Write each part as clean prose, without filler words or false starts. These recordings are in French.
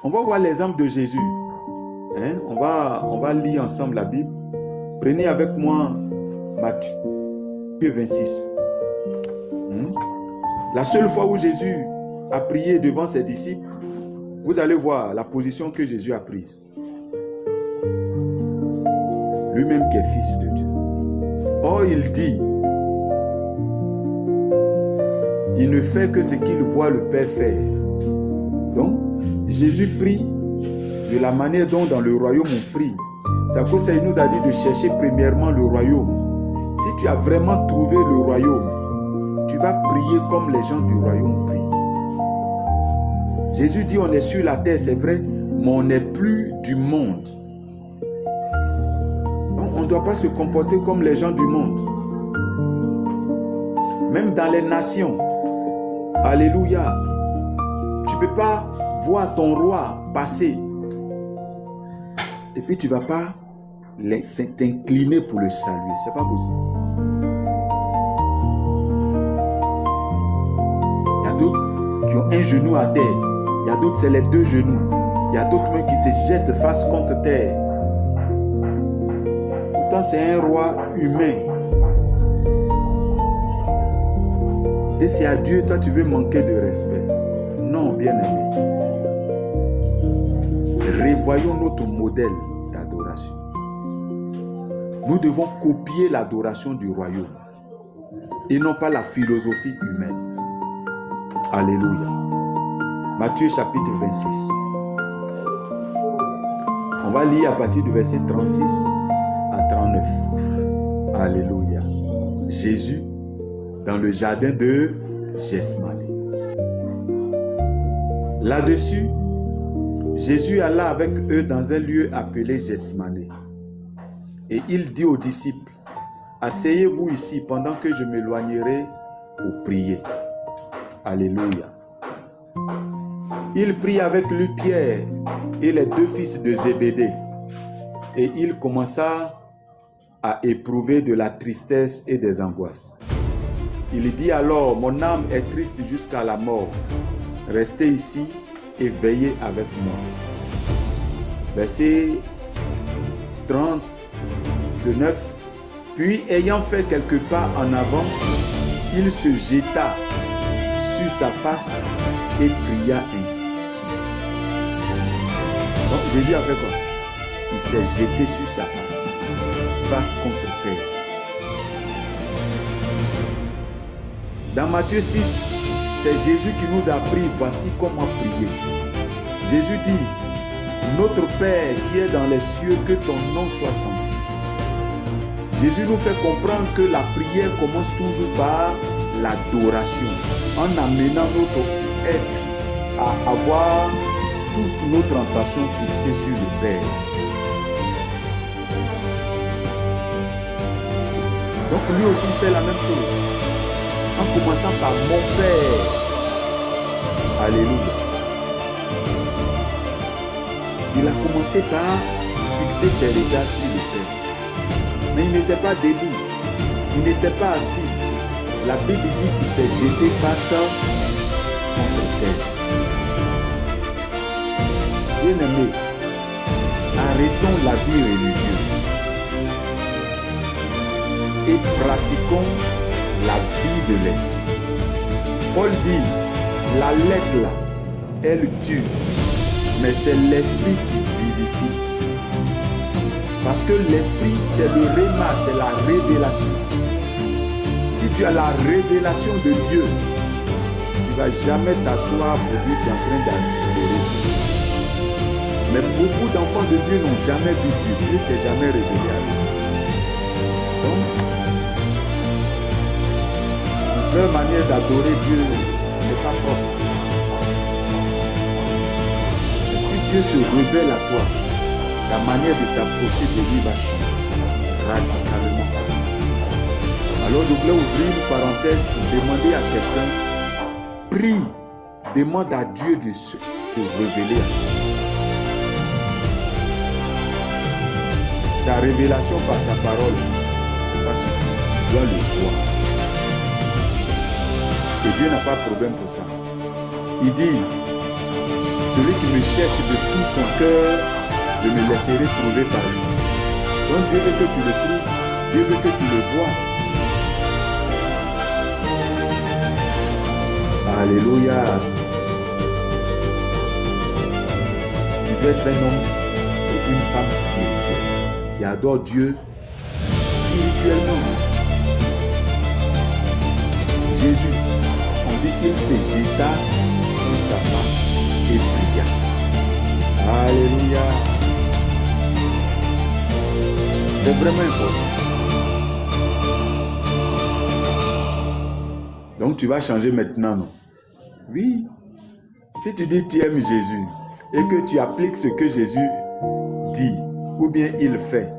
On va voir l'exemple de Jésus. Hein? On va lire ensemble la Bible. Prenez avec moi Matthieu 26. La seule fois où Jésus a prié devant ses disciples, vous allez voir la position que Jésus a prise. Lui-même qui est fils de Dieu. Or, il dit, il ne fait que ce qu'il voit le Père faire. Donc, Jésus prie de la manière dont dans le royaume on prie. C'est à cause qu'il nous a dit de chercher premièrement le royaume. Si tu as vraiment trouvé le royaume, tu vas prier comme les gens du royaume prient. Jésus dit on est sur la terre, c'est vrai, mais on n'est plus du monde. Donc on ne doit pas se comporter comme les gens du monde. Même dans les nations, alléluia, tu ne peux pas voir ton roi passer et puis tu ne vas pas t'incliner pour le saluer. Ce n'est pas possible. Il y a d'autres qui ont un genou à terre. Il y a d'autres, c'est les deux genoux. Il y a d'autres même qui se jettent face contre terre. Pourtant, c'est un roi humain. Et c'est à Dieu, toi, tu veux manquer de respect. Non, bien-aimé. Revoyons notre modèle d'adoration. Nous devons copier l'adoration du royaume et non pas la philosophie humaine. Alléluia. Matthieu chapitre 26. On va lire à partir du verset 36 à 39. Alléluia. Jésus dans le jardin de Gethsémani. Là-dessus, Jésus alla avec eux dans un lieu appelé Gethsémani. Et il dit aux disciples, asseyez-vous ici pendant que je m'éloignerai pour prier. Alléluia. Il prit avec lui Pierre et les deux fils de Zébédée. Et il commença à éprouver de la tristesse et des angoisses. Il dit alors, mon âme est triste jusqu'à la mort. Restez ici et veillez avec moi. Verset 39. Puis, ayant fait quelques pas en avant, il se jeta sur sa face et pria ainsi. Donc, Jésus a fait quoi? Il s'est jeté sur sa face contre terre. Dans Matthieu 6, c'est Jésus qui nous a appris, voici comment prier. Jésus dit, notre Père qui est dans les cieux, que ton nom soit sanctifié. Jésus nous fait comprendre que la prière commence toujours par l'adoration, en amenant notre être à avoir toute notre attention fixée sur le Père. Donc lui aussi fait la même chose, en commençant par mon Père. Alléluia. Il a commencé par fixer ses regards sur le Père. Mais il n'était pas debout, il n'était pas assis. La Bible dit qu'il s'est jeté face contre terre. Bien-aimés, arrêtons la vie religieuse et pratiquons la vie de l'esprit. Paul dit, la lettre là, elle tue, mais c'est l'esprit qui vivifie. Parce que l'esprit, c'est le réma, c'est la révélation. Si tu as la révélation de Dieu, tu ne vas jamais t'asseoir pour dire tu es en train d'adorer. Mais beaucoup d'enfants de Dieu n'ont jamais vu Dieu. Dieu ne s'est jamais révélé à eux. Donc, leur manière d'adorer Dieu n'est pas propre. Et si Dieu se révèle à toi, la manière de t'approcher de lui va changer radicalement. Alors je voulais ouvrir une parenthèse pour demander à quelqu'un, prie, demande à Dieu de se révéler à toi. Sa révélation par sa parole, ce n'est pas suffisant. Tu dois le voir. Et Dieu n'a pas de problème pour ça. Il dit, Celui qui me cherche de tout son cœur, je me laisserai trouver par lui. Donc Dieu veut que tu le trouves, Dieu veut que tu le vois. Alléluia. Tu dois être un homme et une femme spirituelle qui adore Dieu spirituellement. Jésus, on dit qu'il se jeta sur sa face et pria. Alléluia. C'est vraiment important. Donc tu vas changer maintenant, non? Oui. Si tu dis tu aimes Jésus et que tu appliques ce que Jésus dit ou bien il fait,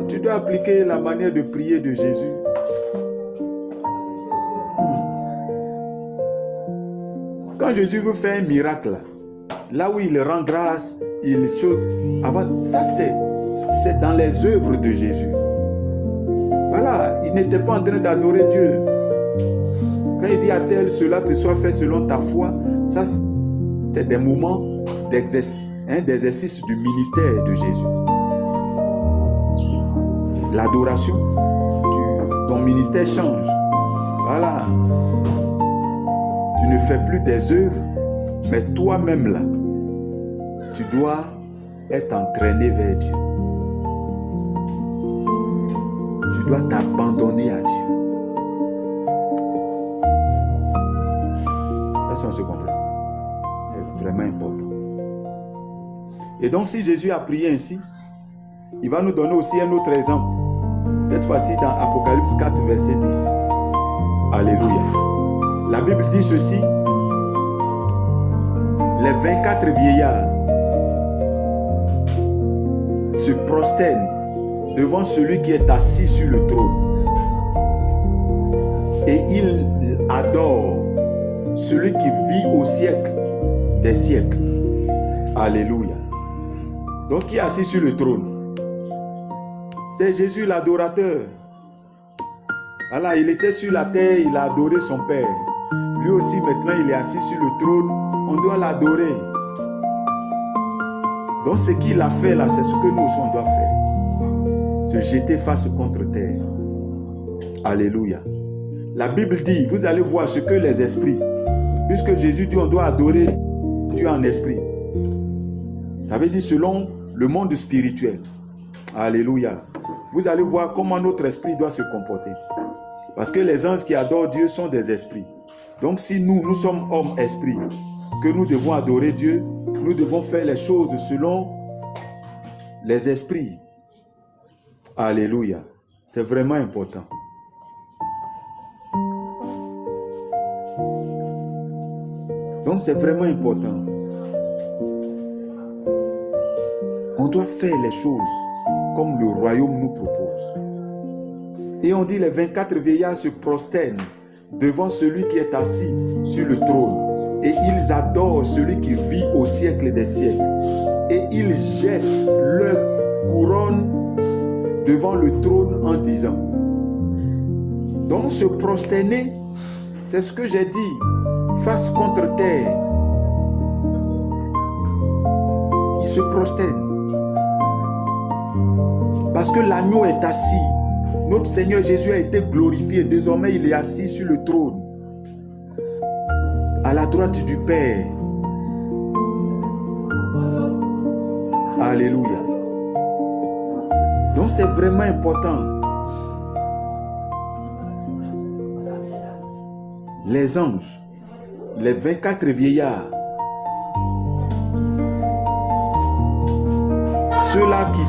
tu dois appliquer la manière de prier de Jésus. Quand Jésus veut faire un miracle, là où il rend grâce, il chose. Avant, ça c'est dans les œuvres de Jésus. Voilà, il n'était pas en train d'adorer Dieu. Quand il dit à tel, cela te soit fait selon ta foi, ça c'est des moments d'exercice, d'exercice du ministère de Jésus. L'adoration, ton ministère change. Voilà. Tu ne fais plus des œuvres, mais toi-même là, tu dois être entraîné vers Dieu. Tu dois t'abandonner à Dieu. Est-ce qu'on se comprend? C'est vraiment important. Et donc si Jésus a prié ainsi, il va nous donner aussi un autre exemple. Cette fois-ci dans Apocalypse 4, verset 10. Alléluia. La Bible dit ceci. Les 24 vieillards se prosternent devant celui qui est assis sur le trône. Et ils adorent celui qui vit au siècle des siècles. Alléluia. Donc qui est assis sur le trône? C'est Jésus l'adorateur. Voilà, il était sur la terre, il a adoré son Père. Lui aussi maintenant il est assis sur le trône, on doit l'adorer. Donc ce qu'il a fait là, c'est ce que nous aussi on doit faire. Se jeter face contre terre. Alléluia. La Bible dit, vous allez voir ce que les esprits, puisque Jésus dit on doit adorer Dieu en esprit. Ça veut dire selon le monde spirituel. Alléluia. Vous allez voir comment notre esprit doit se comporter. Parce que les anges qui adorent Dieu sont des esprits. Donc si nous sommes hommes esprits, que nous devons adorer Dieu, nous devons faire les choses selon les esprits. Alléluia. C'est vraiment important. Donc c'est vraiment important. On doit faire les choses comme le royaume nous propose. Et on dit les 24 vieillards se prosternent devant celui qui est assis sur le trône. Et ils adorent celui qui vit au siècle des siècles. Et ils jettent leur couronne devant le trône en disant. Donc se prosterner, c'est ce que j'ai dit, face contre terre. Ils se prosternent. Parce que l'agneau est assis. Notre Seigneur Jésus a été glorifié. Désormais, il est assis sur le trône. À la droite du Père. Alléluia. Donc, c'est vraiment important. Les anges, les 24 vieillards, ceux-là qui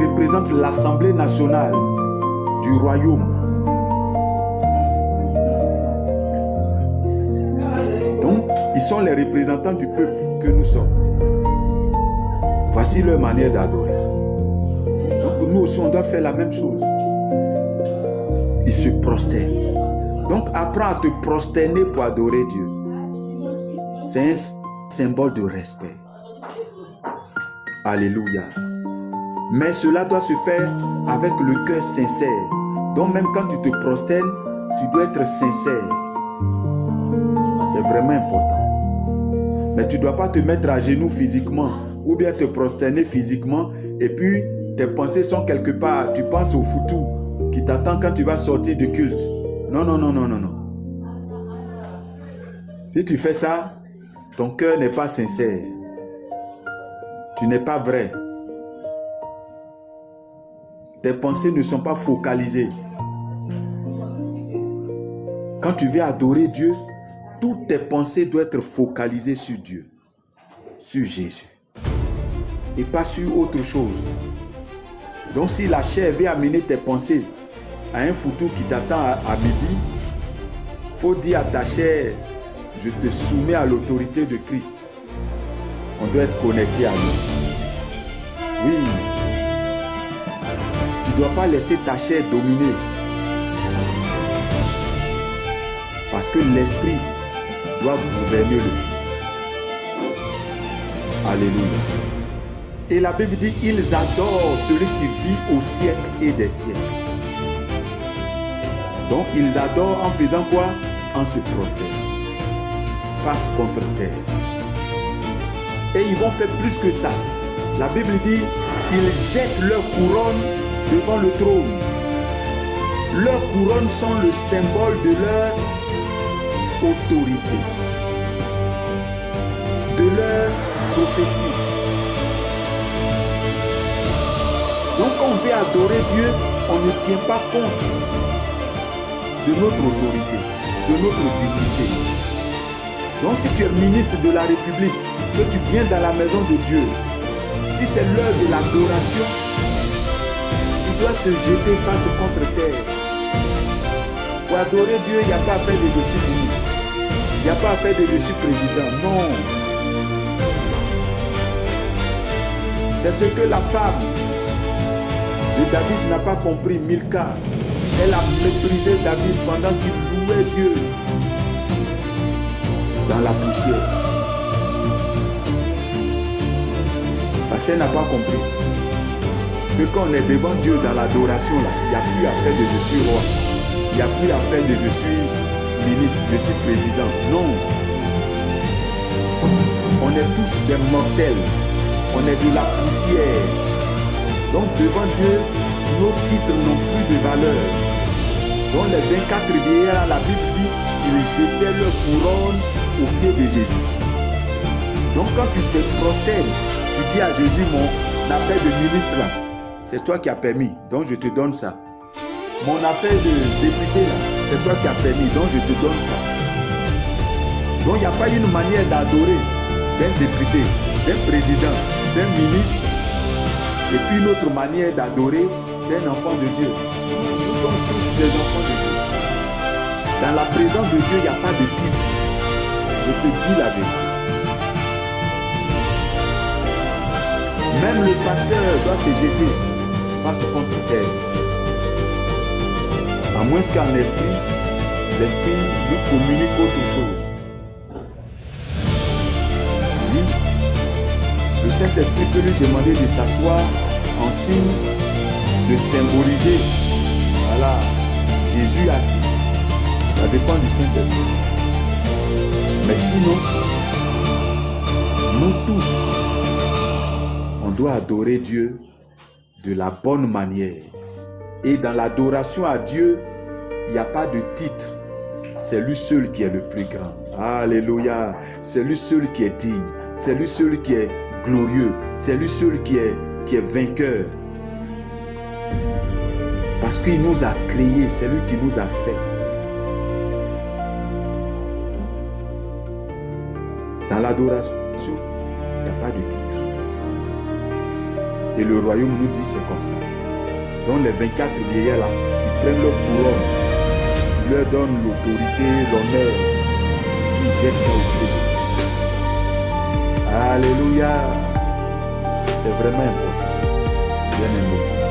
représentent l'Assemblée nationale du royaume. Donc, ils sont les représentants du peuple que nous sommes. Voici leur manière d'adorer. Donc, nous aussi, on doit faire la même chose. Ils se prosternent. Donc, apprends à te prosterner pour adorer Dieu. C'est un symbole de respect. Alléluia. Mais cela doit se faire avec le cœur sincère. Donc même quand tu te prosternes, tu dois être sincère. C'est vraiment important. Mais tu ne dois pas te mettre à genoux physiquement ou bien te prosterner physiquement et puis tes pensées sont quelque part. Tu penses au foutu qui t'attend quand tu vas sortir du culte. Non, non, non, non, non, non. Si tu fais ça, ton cœur n'est pas sincère. Tu n'es pas vrai. Tes pensées ne sont pas focalisées. Quand tu viens adorer Dieu, toutes tes pensées doivent être focalisées sur Dieu, sur Jésus, et pas sur autre chose. Donc si la chair vient amener tes pensées à un foutu qui t'attend à midi, il faut dire à ta chair, je te soumets à l'autorité de Christ. On doit être connecté à lui. Oui. Tu ne dois pas laisser ta chair dominer. Parce que l'esprit doit gouverner le physique. Alléluia. Et la Bible dit, ils adorent celui qui vit au siècle et des siècles. Donc, ils adorent en faisant quoi? En se prosternant. Face contre terre. Et ils vont faire plus que ça. La Bible dit, ils jettent leur couronne devant le trône. Leurs couronnes sont le symbole de leur autorité, de leur prophétie. Donc quand on veut adorer Dieu, on ne tient pas compte de notre autorité, de notre dignité. Donc si tu es ministre de la République, que tu viens dans la maison de Dieu, si c'est l'heure de l'adoration, tu dois te jeter face contre terre. Pour adorer Dieu, il n'y a pas à faire de dessus ministre. Il n'y a pas à faire de dessus président. Non. C'est ce que la femme de David n'a pas compris, Milka. Elle a méprisé David pendant qu'il louait Dieu dans la poussière. Parce qu'elle n'a pas compris que quand on est devant Dieu dans l'adoration, là, il n'y a plus à faire de je suis roi. Il n'y a plus à faire de je suis ministre, je suis président. Non. On est tous des mortels. On est de la poussière. Donc devant Dieu, nos titres n'ont plus de valeur. Donc les 24 vieillards, la Bible dit, ils jetaient leur couronne au pied de Jésus. Donc quand tu te prosternes, tu dis à Jésus, mon affaire de ministre là, c'est toi qui as permis, donc je te donne ça. Mon affaire de député là, c'est toi qui as permis, donc je te donne ça. Donc il n'y a pas une manière d'adorer d'un député, d'un président, d'un ministre, et puis une autre manière d'adorer d'un enfant de Dieu. Nous sommes tous des enfants de Dieu. Dans la présence de Dieu, il n'y a pas de titre. Je te dis la vérité. Même le pasteur doit se jeter face contre terre. À moins qu'en esprit, l'esprit nous communique autre chose. Oui, le Saint-Esprit peut lui demander de s'asseoir en signe de symboliser, voilà, Jésus assis. Ça dépend du Saint-Esprit. Mais sinon, nous tous, on doit adorer Dieu de la bonne manière. Et dans l'adoration à Dieu, il n'y a pas de titre. C'est lui seul qui est le plus grand. Alléluia. C'est lui seul qui est digne. C'est lui seul qui est glorieux. C'est lui seul qui est vainqueur. Parce qu'il nous a créés. C'est lui qui nous a fait. Dans l'adoration, il n'y a pas de titre. Et le royaume nous dit c'est comme ça. Donc les 24 vieillards là, ils prennent leur couronne, ils leur donnent l'autorité, l'honneur, ils jettent ça au pied. Alléluia. C'est vraiment important. Bien aimé.